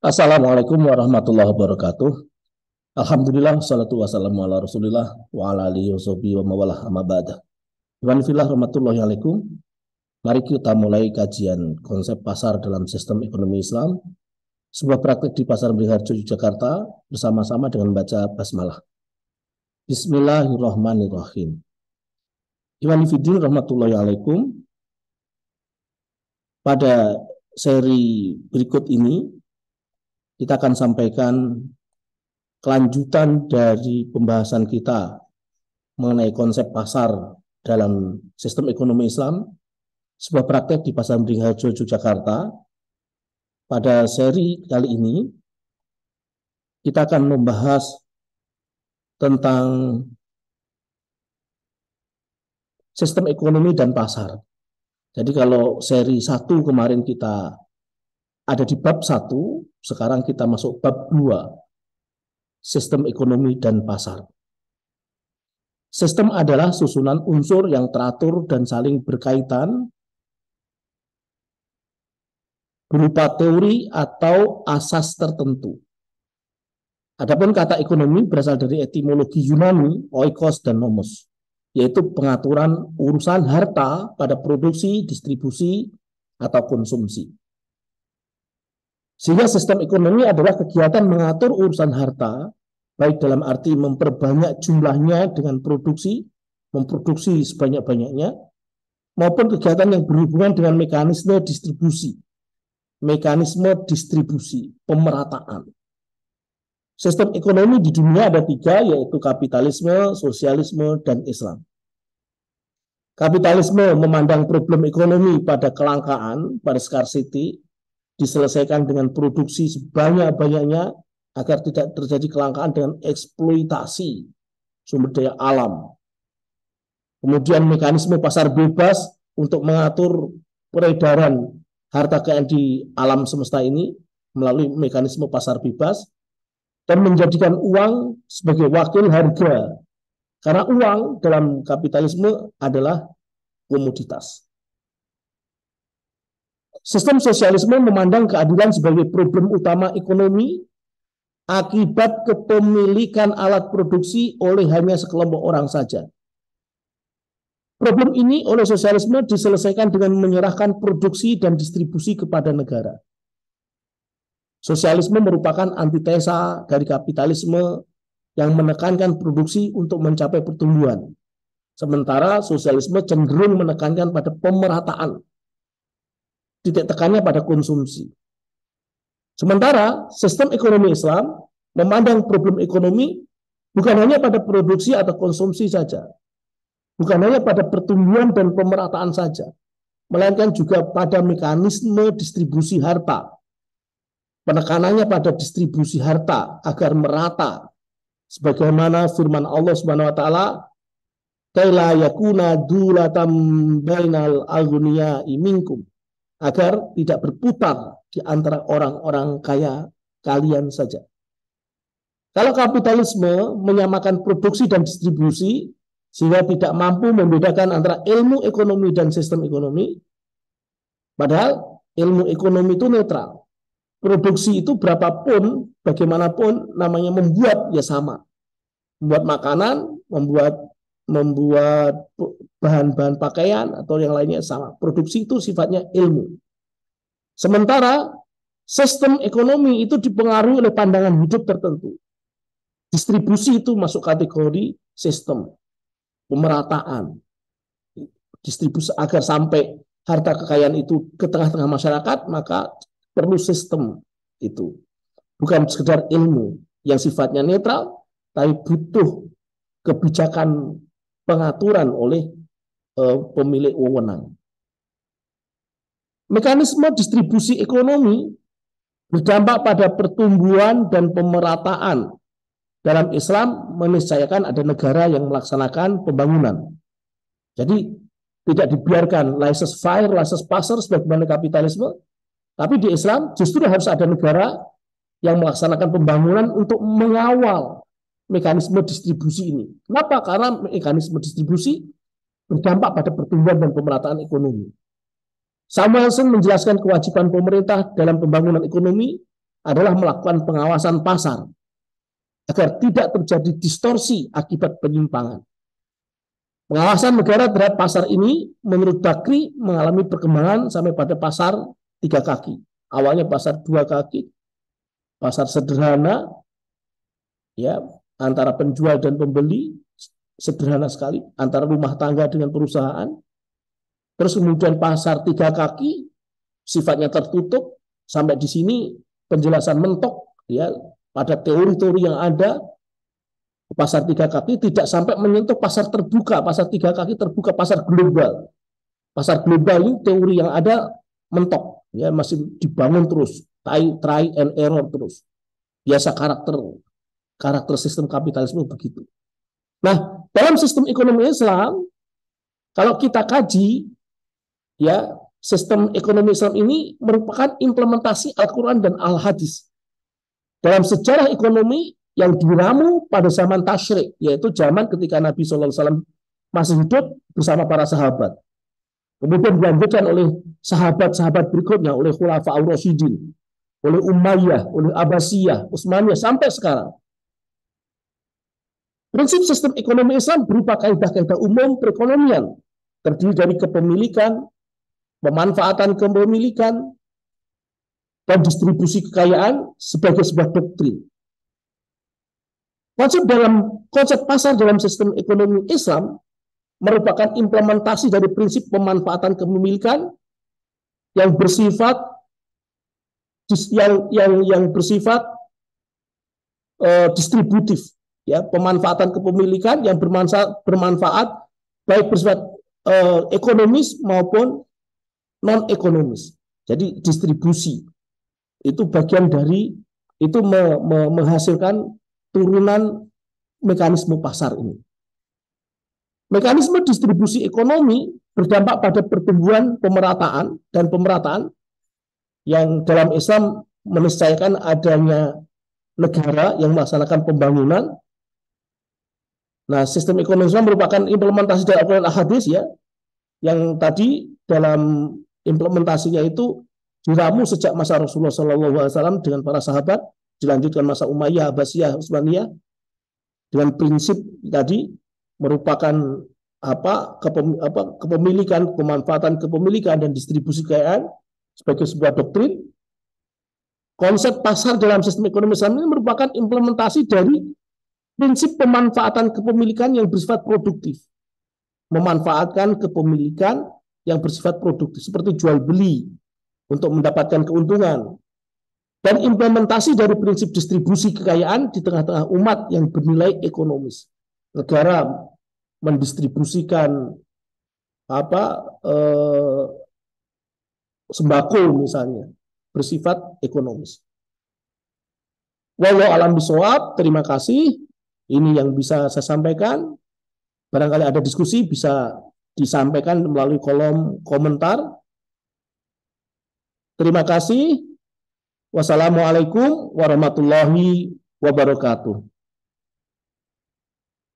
Assalamualaikum warahmatullahi wabarakatuh. Alhamdulillah, salatu wassalamu ala rasulillah wa ala alihi wa sahbihi wa mawalah amma ba'da. Iwan fillah rahmatullahi alaikum. Mari kita mulai kajian konsep pasar dalam sistem ekonomi Islam, sebuah praktik di Pasar Beringharjo, Yogyakarta, bersama-sama dengan membaca basmalah. Bismillahirrahmanirrahim. Iwan fillah rahmatullahi alaikum. Pada seri berikut ini, kita akan sampaikan kelanjutan dari pembahasan kita mengenai konsep pasar dalam sistem ekonomi Islam, sebuah praktek di Pasar Beringharjo, Yogyakarta. Pada seri kali ini, kita akan membahas tentang sistem ekonomi dan pasar. Jadi kalau seri 1 kemarin kita ada di bab 1, sekarang kita masuk bab 2, sistem ekonomi dan pasar. Sistem adalah susunan unsur yang teratur dan saling berkaitan berupa teori atau asas tertentu. Adapun kata ekonomi berasal dari etimologi Yunani, oikos dan nomos, yaitu pengaturan urusan harta pada produksi, distribusi, atau konsumsi. Sehingga sistem ekonomi adalah kegiatan mengatur urusan harta, baik dalam arti memperbanyak jumlahnya dengan memproduksi sebanyak-banyaknya, maupun kegiatan yang berhubungan dengan mekanisme distribusi, pemerataan. Sistem ekonomi di dunia ada 3, yaitu kapitalisme, sosialisme, dan Islam. Kapitalisme memandang problem ekonomi pada kelangkaan, pada scarcity, diselesaikan dengan produksi sebanyak-banyaknya agar tidak terjadi kelangkaan dengan eksploitasi sumber daya alam. Kemudian mekanisme pasar bebas untuk mengatur peredaran harta kekayaan di alam semesta ini melalui mekanisme pasar bebas dan menjadikan uang sebagai wakil harga. Karena uang dalam kapitalisme adalah komoditas. Sistem sosialisme memandang keadilan sebagai problem utama ekonomi akibat kepemilikan alat produksi oleh hanya sekelompok orang saja. Problem ini oleh sosialisme diselesaikan dengan menyerahkan produksi dan distribusi kepada negara. Sosialisme merupakan antitesa dari kapitalisme yang menekankan produksi untuk mencapai pertumbuhan. Sementara sosialisme cenderung menekankan pada pemerataan, titik tekannya pada konsumsi. Sementara sistem ekonomi Islam memandang problem ekonomi bukan hanya pada produksi atau konsumsi saja, bukan hanya pada pertumbuhan dan pemerataan saja, melainkan juga pada mekanisme distribusi harta. Penekanannya pada distribusi harta agar merata, sebagaimana firman Allah Subhanahu wa taala, "Kaila yakuna dulatam bainal aghniya'i minkum," agar tidak berputar di antara orang-orang kaya kalian saja. Kalau kapitalisme menyamakan produksi dan distribusi sehingga tidak mampu membedakan antara ilmu ekonomi dan sistem ekonomi, padahal ilmu ekonomi itu netral. Produksi itu berapapun, bagaimanapun namanya membuat ya sama. Membuat makanan, membuat bahan-bahan pakaian atau yang lainnya sama. Produksi itu sifatnya ilmu. Sementara sistem ekonomi itu dipengaruhi oleh pandangan hidup tertentu. Distribusi itu masuk kategori sistem pemerataan. Distribusi agar sampai harta kekayaan itu ke tengah-tengah masyarakat, maka perlu sistem itu. Bukan sekedar ilmu yang sifatnya netral, tapi butuh kebijakan pengaturan oleh pemilik wewenang. Mekanisme distribusi ekonomi berdampak pada pertumbuhan dan pemerataan. Dalam Islam meniscayakan ada negara yang melaksanakan pembangunan. Jadi tidak dibiarkan laissez-faire, laissez-passer sebagaimana kapitalisme, tapi di Islam justru harus ada negara yang melaksanakan pembangunan untuk mengawal mekanisme distribusi ini. Kenapa? Karena mekanisme distribusi berdampak pada pertumbuhan dan pemerataan ekonomi. Samuelson menjelaskan kewajiban pemerintah dalam pembangunan ekonomi adalah melakukan pengawasan pasar agar tidak terjadi distorsi akibat penyimpangan. Pengawasan negara terhadap pasar ini menurut Bakri mengalami perkembangan sampai pada pasar 3 kaki. Awalnya pasar 2 kaki, pasar sederhana, ya, antara penjual dan pembeli, sederhana sekali, antara rumah tangga dengan perusahaan. Terus kemudian pasar 3 kaki, sifatnya tertutup. Sampai di sini penjelasan mentok, ya, pada teori-teori yang ada. Pasar 3 kaki tidak sampai menyentuh pasar terbuka, pasar 3 kaki terbuka, pasar global. Pasar global ini teori yang ada mentok, ya, masih dibangun terus, try and error terus. Biasa karakter sistem kapitalisme begitu. Nah, dalam sistem ekonomi Islam, kalau kita kaji, ya, sistem ekonomi Islam ini merupakan implementasi Al-Quran dan Al-Hadis. Dalam sejarah ekonomi yang diramu pada zaman tasyrik, yaitu zaman ketika Nabi SAW masih hidup bersama para sahabat. Kemudian dilanjutkan oleh sahabat-sahabat berikutnya, oleh Khulafaur Rasyidin, oleh Umayyah, oleh Abbasiyah, Utsmaniyah, sampai sekarang. Prinsip sistem ekonomi Islam berupa kaidah-kaidah umum perekonomian, terdiri dari kepemilikan, pemanfaatan kepemilikan, dan distribusi kekayaan sebagai sebuah doktrin. Konsep pasar dalam sistem ekonomi Islam merupakan implementasi dari prinsip pemanfaatan kepemilikan yang bersifat distributif, ya, pemanfaatan kepemilikan yang bermanfaat baik bersifat ekonomis maupun non ekonomis. Jadi distribusi itu bagian dari itu menghasilkan turunan mekanisme pasar ini. Mekanisme distribusi ekonomi berdampak pada pertumbuhan pemerataan yang dalam Islam meniscayakan adanya negara yang melaksanakan pembangunan. Nah, sistem ekonomi Islam merupakan implementasi dari Al-Quran Al-Hadis, ya, yang tadi dalam implementasinya itu diramu sejak masa Rasulullah SAW dengan para sahabat, dilanjutkan masa Umayyah, Abbasiyah, Utsmaniyah, dengan prinsip tadi merupakan kepemilikan, pemanfaatan kepemilikan dan distribusi kekayaan sebagai sebuah doktrin. Konsep pasar dalam sistem ekonomi Islam ini merupakan implementasi dari prinsip pemanfaatan kepemilikan yang bersifat produktif. Memanfaatkan kepemilikan yang bersifat produktif seperti jual beli untuk mendapatkan keuntungan, dan implementasi dari prinsip distribusi kekayaan di tengah-tengah umat yang bernilai ekonomis. Negara mendistribusikan sembako misalnya bersifat ekonomis. Wallahu a'lam bishawab. Terima kasih. Ini yang bisa saya sampaikan. Barangkali ada diskusi bisa disampaikan melalui kolom komentar. Terima kasih. Wassalamualaikum warahmatullahi wabarakatuh.